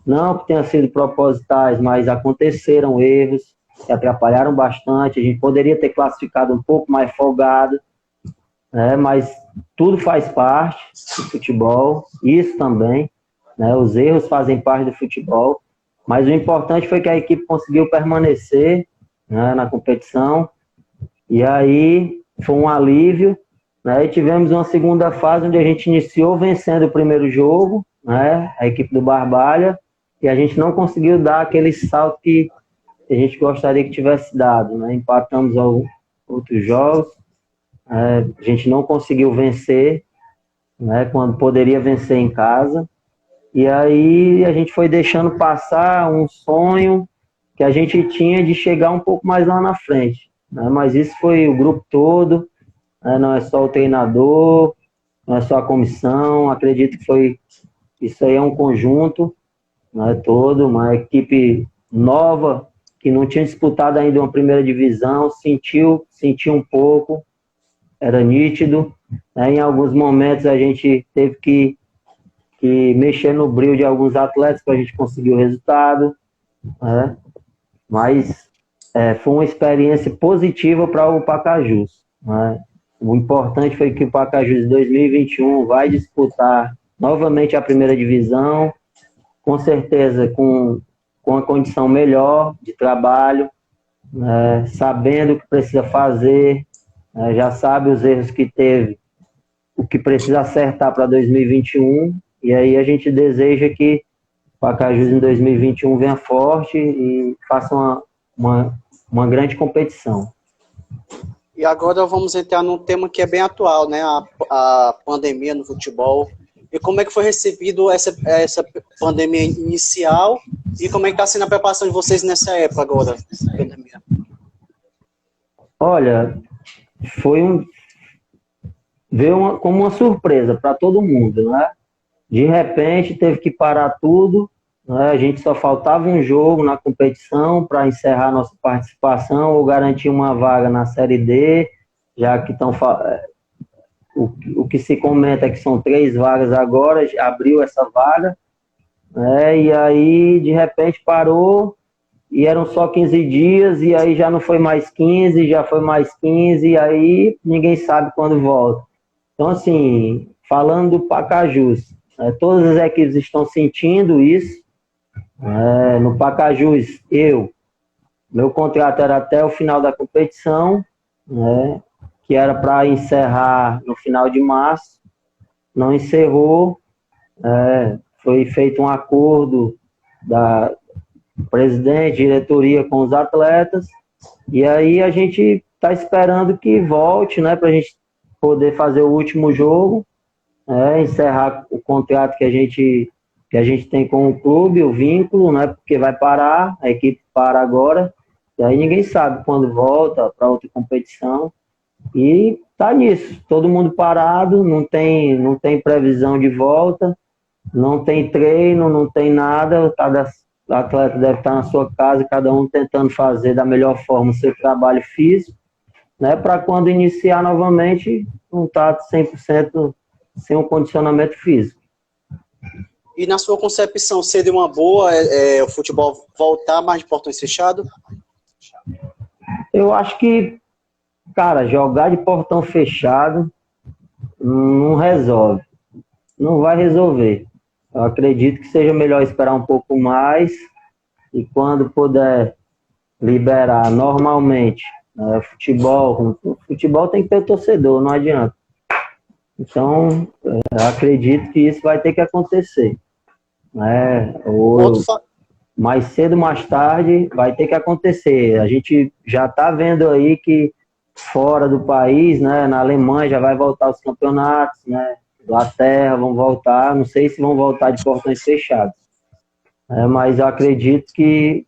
Não que tenham sido propositais, mas aconteceram erros que atrapalharam bastante. A gente poderia ter classificado um pouco mais folgado, né? Mas tudo faz parte do futebol, isso também, né? Os erros fazem parte do futebol, mas o importante foi que a equipe conseguiu permanecer, né, na competição, e aí foi um alívio, né? E tivemos uma segunda fase onde a gente iniciou vencendo o primeiro jogo, né, a equipe do Barbalha, e a gente não conseguiu dar aquele salto que a gente gostaria que tivesse dado, né? Empatamos outros jogos, a gente não conseguiu vencer, né, quando poderia vencer em casa, e aí a gente foi deixando passar um sonho que a gente tinha de chegar um pouco mais lá na frente, né? Mas isso foi o grupo todo, né? Não é só o treinador, não é só a comissão, acredito que foi, isso aí é um conjunto, né, todo, uma equipe nova, que não tinha disputado ainda uma primeira divisão, sentiu um pouco, era nítido, né? Em alguns momentos a gente teve que mexer no brilho de alguns atletas para a gente conseguir o resultado, né? Mas foi uma experiência positiva para o Pacajus, né? O importante foi que o Pacajus em 2021 vai disputar novamente a primeira divisão, com certeza com a condição melhor de trabalho, né? Sabendo o que precisa fazer, né? Já sabe os erros que teve, o que precisa acertar para 2021, e aí a gente deseja que o Pacajus em 2021 venha forte e faça uma grande competição. E agora vamos entrar num tema que é bem atual, né? A pandemia no futebol. E como é que foi recebido essa pandemia inicial e como é que está sendo a preparação de vocês nessa época agora, pandemia? Olha, veio como uma surpresa para todo mundo, né? De repente teve que parar tudo, né? A gente só faltava um jogo na competição para encerrar nossa participação ou garantir uma vaga na Série D, já que o que se comenta é que são 3 vagas agora, abriu essa vaga, né? E aí de repente parou e eram só 15 dias e aí já não foi mais 15, já foi mais 15 e aí ninguém sabe quando volta. Então assim, falando do Pacajus, todas as equipes estão sentindo isso. No Pacajus, meu contrato era até o final da competição, né, que era para encerrar no final de março, não encerrou, foi feito um acordo da presidente, diretoria com os atletas, e aí a gente está esperando que volte, né, para a gente poder fazer o último jogo, encerrar o contrato que a gente tem com o clube, o vínculo, né? Porque vai parar, a equipe para agora, e aí ninguém sabe quando volta para outra competição. E tá nisso, todo mundo parado, não tem previsão de volta, não tem treino, não tem nada, cada atleta deve estar na sua casa, cada um tentando fazer da melhor forma o seu trabalho físico, né? Para quando iniciar novamente, não estar 100% sem um condicionamento físico. E na sua concepção, seria uma boa o futebol voltar mais de portões fechados? Eu acho que, cara, jogar de portão fechado não resolve. Não vai resolver. Eu acredito que seja melhor esperar um pouco mais e quando puder liberar normalmente, né, futebol tem que ter torcedor, não adianta. Então, acredito que isso vai ter que acontecer. Mais cedo, mais tarde, vai ter que acontecer. A gente já está vendo aí que fora do país, né, na Alemanha já vai voltar os campeonatos, né, Inglaterra vão voltar, não sei se vão voltar de portões fechados, mas eu acredito que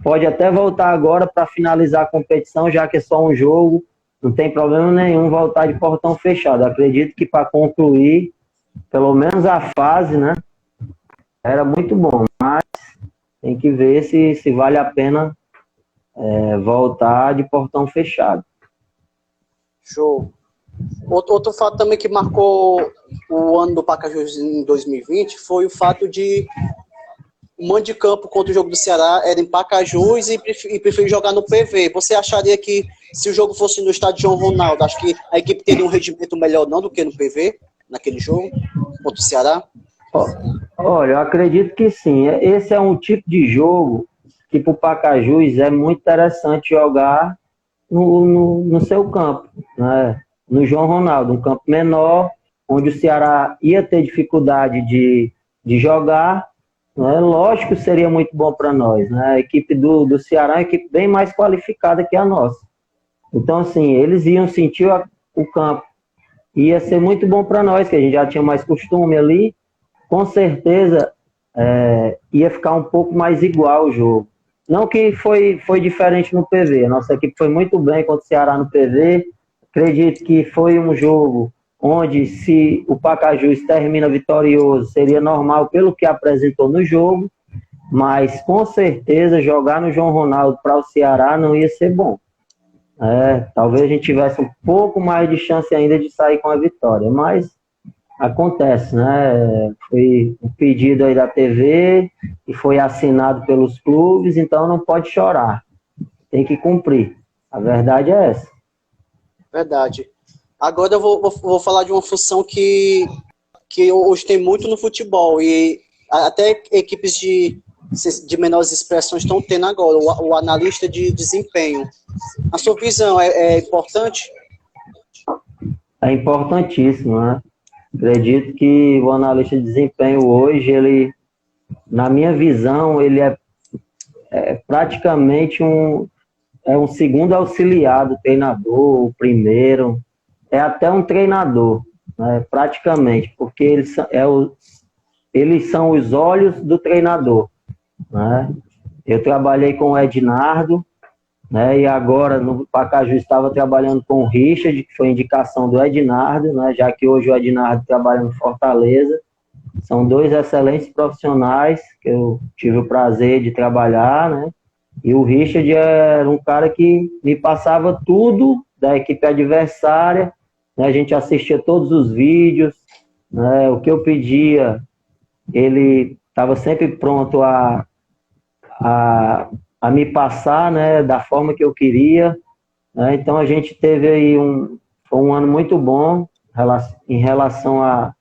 pode até voltar agora para finalizar a competição, já que é só um jogo, não tem problema nenhum voltar de portão fechado. Eu acredito que para concluir pelo menos a fase, né, era muito bom, mas tem que ver se vale a pena voltar de portão fechado. Show. Outro fato também que marcou o ano do Pacajus em 2020 foi o fato de o mando de campo contra o jogo do Ceará era em Pacajus e preferiu jogar no PV. Você acharia que se o jogo fosse no estádio João Ronaldo, acho que a equipe teria um rendimento melhor não do que no PV, naquele jogo contra o Ceará? Olha, eu acredito que sim. Esse é um tipo de jogo que para o Pacajus é muito interessante jogar no seu campo, né? No João Ronaldo, um campo menor, onde o Ceará ia ter dificuldade de jogar, né? Lógico que seria muito bom para nós, né? A equipe do Ceará é uma equipe bem mais qualificada que a nossa. Então, assim, eles iam sentir o campo. Ia ser muito bom para nós, que a gente já tinha mais costume ali. Com certeza, ia ficar um pouco mais igual o jogo. Não que foi diferente no PV. A nossa equipe foi muito bem contra o Ceará no PV. Acredito que foi um jogo onde, se o Pacajus termina vitorioso, seria normal pelo que apresentou no jogo, mas com certeza jogar no João Ronaldo para o Ceará não ia ser bom. Talvez a gente tivesse um pouco mais de chance ainda de sair com a vitória, mas acontece, né? Foi um pedido aí da TV e foi assinado pelos clubes, então não pode chorar, tem que cumprir. A verdade é essa. Verdade. Agora eu vou falar de uma função que hoje tem muito no futebol e até equipes de menores expressões estão tendo agora, o analista de desempenho. A sua visão é importante? É importantíssimo, né? Acredito que o analista de desempenho hoje, ele, na minha visão, ele é praticamente um segundo auxiliar do treinador, o primeiro, é até um treinador, né? Praticamente, porque eles são os olhos do treinador, né? Eu trabalhei com o Ednardo, né? E agora no Pacaju estava trabalhando com o Richard, que foi indicação do Ednardo, né? Já que hoje o Ednardo trabalha no Fortaleza. São dois excelentes profissionais que eu tive o prazer de trabalhar, né? E o Richard era um cara que me passava tudo da equipe adversária, né? A gente assistia todos os vídeos, né? O que eu pedia, ele estava sempre pronto a me passar, né, da forma que eu queria, né? Então a gente teve aí foi um ano muito bom em relação a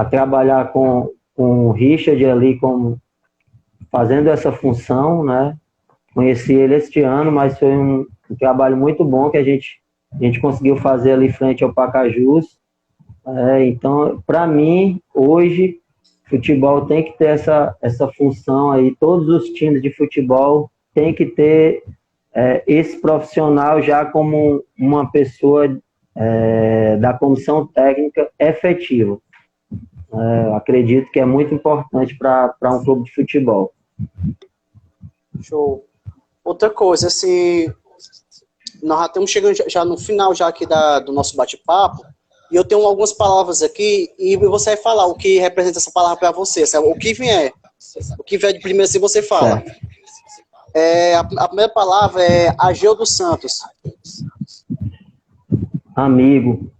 trabalhar com o Richard ali fazendo essa função, né? Conheci ele este ano, mas foi um trabalho muito bom que a gente conseguiu fazer ali frente ao Pacajus. Então, para mim, hoje, futebol tem que ter essa função aí. Todos os times de futebol têm que ter esse profissional já como uma pessoa da comissão técnica efetiva. Acredito que é muito importante para um clube de futebol. Show. Outra coisa, assim, nós já estamos chegando já no final já aqui do nosso bate-papo, e eu tenho algumas palavras aqui, e você vai falar o que representa essa palavra para você, sabe? O que vier de primeiro, assim, você fala. A primeira palavra é Ageu dos Santos. Amigo.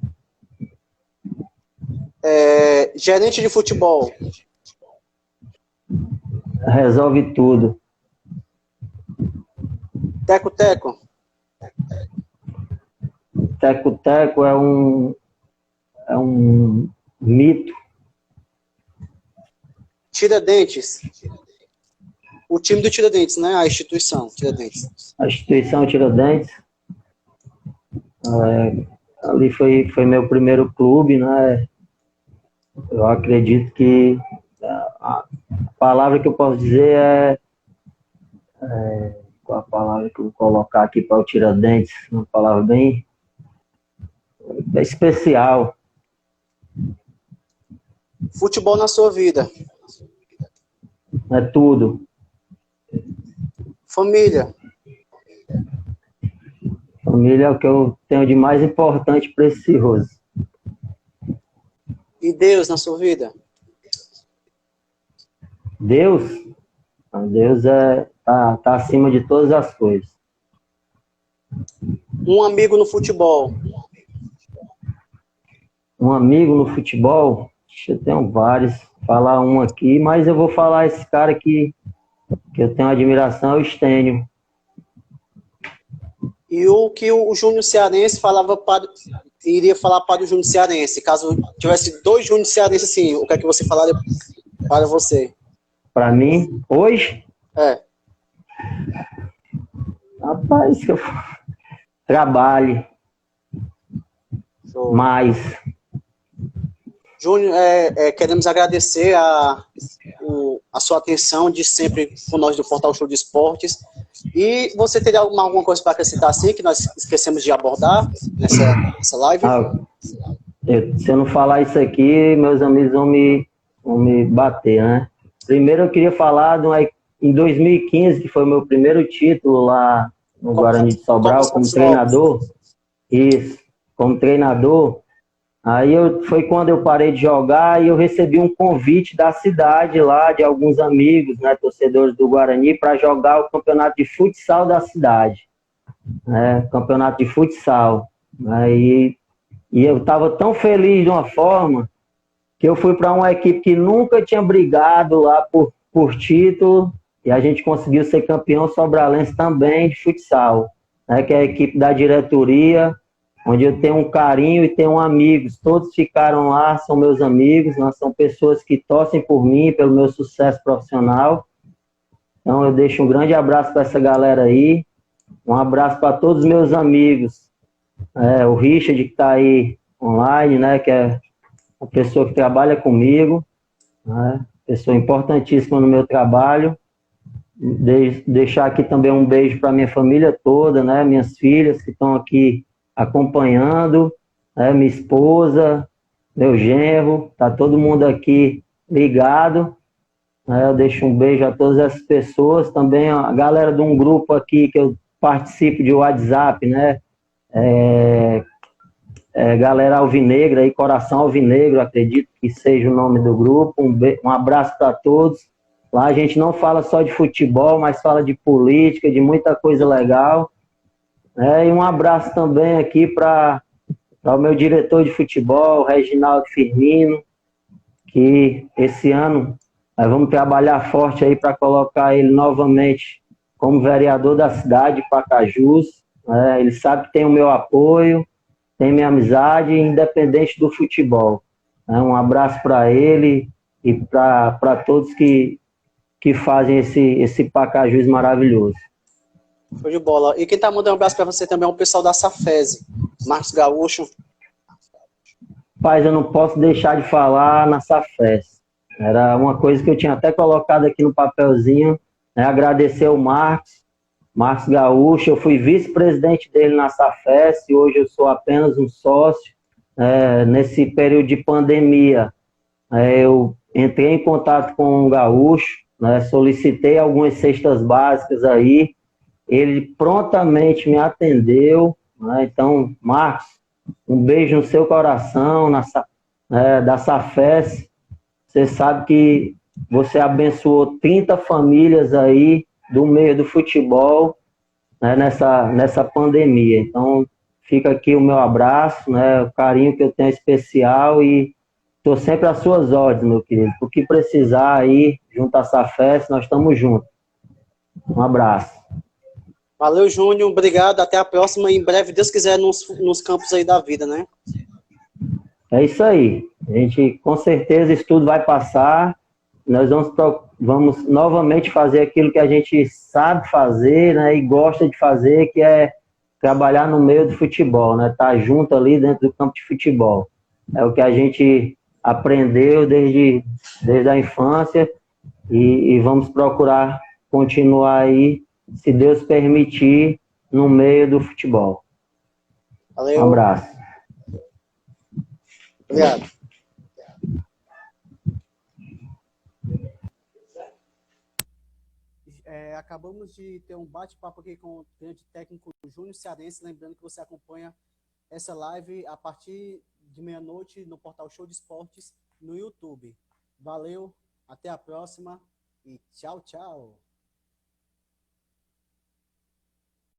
Gerente de futebol. Resolve tudo. Teco-teco. Teco-teco é um mito. Tiradentes. O time do Tiradentes, né? A instituição Tiradentes. A instituição Tiradentes. Ali foi meu primeiro clube, né? Eu acredito que a palavra que eu posso dizer qual a palavra que eu vou colocar aqui para o Tiradentes? Uma palavra bem especial. Futebol na sua vida. É tudo. Família. Família é o que eu tenho de mais importante e precioso. E Deus na sua vida? Deus? Deus tá acima de todas as coisas. Um amigo no futebol. um amigo no futebol, eu tenho vários, falar um aqui, mas eu vou falar esse cara que eu tenho admiração, é o Estênio. E o que o Júnior Cearense iria falar para o Júnior Cearense, caso tivesse dois Júnior Cearense, assim, o que é que você falaria para você? Para mim, hoje, É. rapaz, que eu trabalhe Show. mais. Júnior, queremos agradecer a sua atenção de sempre com nós do Portal Show de Esportes. E você teria alguma coisa para acrescentar assim, que nós esquecemos de abordar nessa live? Se eu não falar isso aqui, meus amigos vão me bater, né? Primeiro eu queria falar em 2015, que foi o meu primeiro título lá no Guarani de Sobral como treinador. Isso, como treinador. Aí foi quando eu parei de jogar e eu recebi um convite da cidade lá, de alguns amigos, né, torcedores do Guarani, para jogar o campeonato de futsal da cidade. Né, campeonato de futsal. Aí, e eu estava tão feliz de uma forma que eu fui para uma equipe que nunca tinha brigado lá por título e a gente conseguiu ser campeão sobralense também de futsal, né, que é a equipe da diretoria, onde eu tenho um carinho e tenho amigos. Todos ficaram lá, são meus amigos, nós são pessoas que torcem por mim, pelo meu sucesso profissional. Então eu deixo um grande abraço para essa galera aí, um abraço para todos os meus amigos, o Richard que está aí online, né, que é uma pessoa que trabalha comigo, né, pessoa importantíssima no meu trabalho. Deixar aqui também um beijo para minha família toda, né, minhas filhas que estão aqui acompanhando, né, minha esposa, meu genro, tá todo mundo aqui ligado, né, eu deixo um beijo a todas essas pessoas, também a galera de um grupo aqui que eu participo de WhatsApp, né, galera alvinegra aí, Coração Alvinegro, acredito que seja o nome do grupo, um abraço para todos. Lá a gente não fala só de futebol, mas fala de política, de muita coisa legal. E um abraço também aqui para o meu diretor de futebol, Reginaldo Firmino, que esse ano nós vamos trabalhar forte aí para colocar ele novamente como vereador da cidade de Pacajus. Ele sabe que tem o meu apoio, tem minha amizade, independente do futebol. Um abraço para ele e para todos que fazem esse Pacajus maravilhoso. Show de bola. E quem tá mandando um abraço para você também é o pessoal da Safese, Marcos Gaúcho. Rapaz, eu não posso deixar de falar na Safese. Era uma coisa que eu tinha até colocado aqui no papelzinho, né? Agradecer ao Marcos Gaúcho. Eu fui vice-presidente dele na Safese e hoje eu sou apenas um sócio. Nesse período de pandemia, eu entrei em contato com o Gaúcho, né? Solicitei algumas cestas básicas aí. Ele prontamente me atendeu, né? Então, Marcos, um beijo no seu coração, da Safes. Você sabe que você abençoou 30 famílias aí do meio do futebol, né, nessa pandemia. Então, fica aqui o meu abraço, né, o carinho que eu tenho especial e estou sempre às suas ordens, meu querido. O que precisar aí, junto à Safes, nós estamos juntos. Um abraço. Valeu, Júnior. Obrigado. Até a próxima. Em breve, Deus quiser, nos campos aí da vida, né? É isso aí. A gente, com certeza, isso tudo vai passar. Nós vamos novamente fazer aquilo que a gente sabe fazer, né, e gosta de fazer, que é trabalhar no meio do futebol, né? Estar junto ali dentro do campo de futebol. É o que a gente aprendeu desde a infância e vamos procurar continuar aí, se Deus permitir, no meio do futebol. Valeu. Um abraço. Obrigado. Acabamos de ter um bate-papo aqui com o grande técnico Júnior Cearense. Lembrando que você acompanha essa live a partir de meia-noite no portal Show de Esportes no YouTube. Valeu, até a próxima e tchau, tchau.